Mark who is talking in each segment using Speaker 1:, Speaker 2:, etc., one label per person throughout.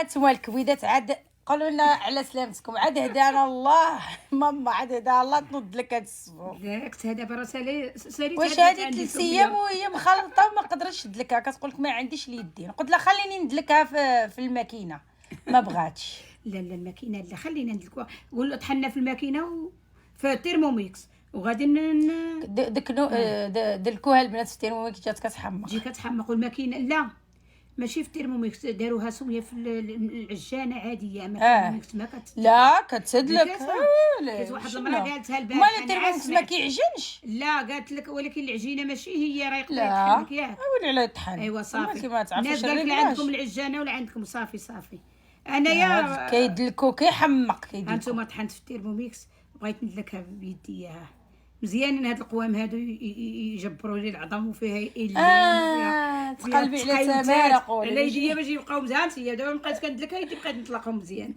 Speaker 1: نتوما الكبيدات عاد قولوا لنا على سلامتكم، عاد هدانا الله ماما، عاد هدانا الله تنوض لك هاد السبوع.
Speaker 2: بالعكس هذا برا سالي
Speaker 1: واش هادي 3 ايام وهي مخلطه وما قدرتش تدلكها، كتقول لك ما عنديش اليدين. قلت لها خليني ندلكها في الماكينه، ما بغاتش.
Speaker 2: لا الماكينه لا خلينا ندلكوها، قول له طحنا في الماكينه في الترموميكس وغادي
Speaker 1: دلكوها البنات في التيرموميكس جات كتحمق.
Speaker 2: تجي كتحمق. والماكينه لا ماشي في الترموميكس، داروها سميه في العجانه عاديه، ما الترموميكس ما
Speaker 1: لا كتسدلك.
Speaker 2: كاين واحد المراه قالتها البارح
Speaker 1: مال الترموميكس ما كيعجنش.
Speaker 2: لا قالت لك ولكن العجينه ماشي هي راه يقدر
Speaker 1: لا
Speaker 2: يطحنك ياك.
Speaker 1: ويلي على يطحن.
Speaker 2: ايوا صافي.
Speaker 1: ما تعرفوش
Speaker 2: الناس قالت لا عندكم العجانه ولا عندكم صافي. انايا
Speaker 1: كيدلكو كيحمق كيدلكو.
Speaker 2: هانتوما طحنت في الترموميكس بغيت ندلكها بيدي. مزيانين هاد القوام هادو يجبروا لي العظم وفيها
Speaker 1: تقلبي على تماره قولي
Speaker 2: على يديا باش يبقاو مزيان. دابا مابقيتش كندلكها يدي بقيت نطلقهم مزيان.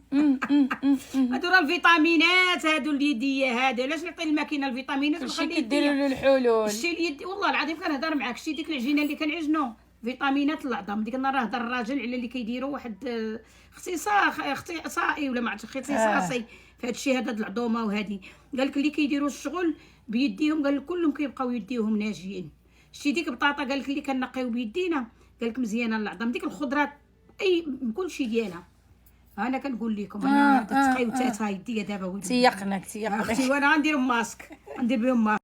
Speaker 2: هادو راه الفيتامينات هادو اليديه هادو، علاش نعطي الماكينه الفيتامينات
Speaker 1: ونخلي كديروا له الحلول.
Speaker 2: شتي اليد والله العظيم كنهضر معاك. شتي ديك العجينه اللي كنعجنوا فيتامينات العظم، ديك النهار هضر الراجل على اللي كيديروا واحد اختصاصي ولا ما عرفتش اختصاصي في هذا الشيء هذا العظومه وهذه. قال لك اللي كيديروا الشغل بيديهم، قال لك كلهم كيبقاو يديهم ناجيين. شتي ديك البطاطا قال لك اللي كنقيو بيدينا، قال لك مزيانه العظم. ديك الخضرات اي كلشي ديالها. انا كنقول لكم انا هاد التقيوتات هاي يديا دابا
Speaker 1: تيقنك
Speaker 2: اختي وانا غندير ماسك ندير بهم ماسك.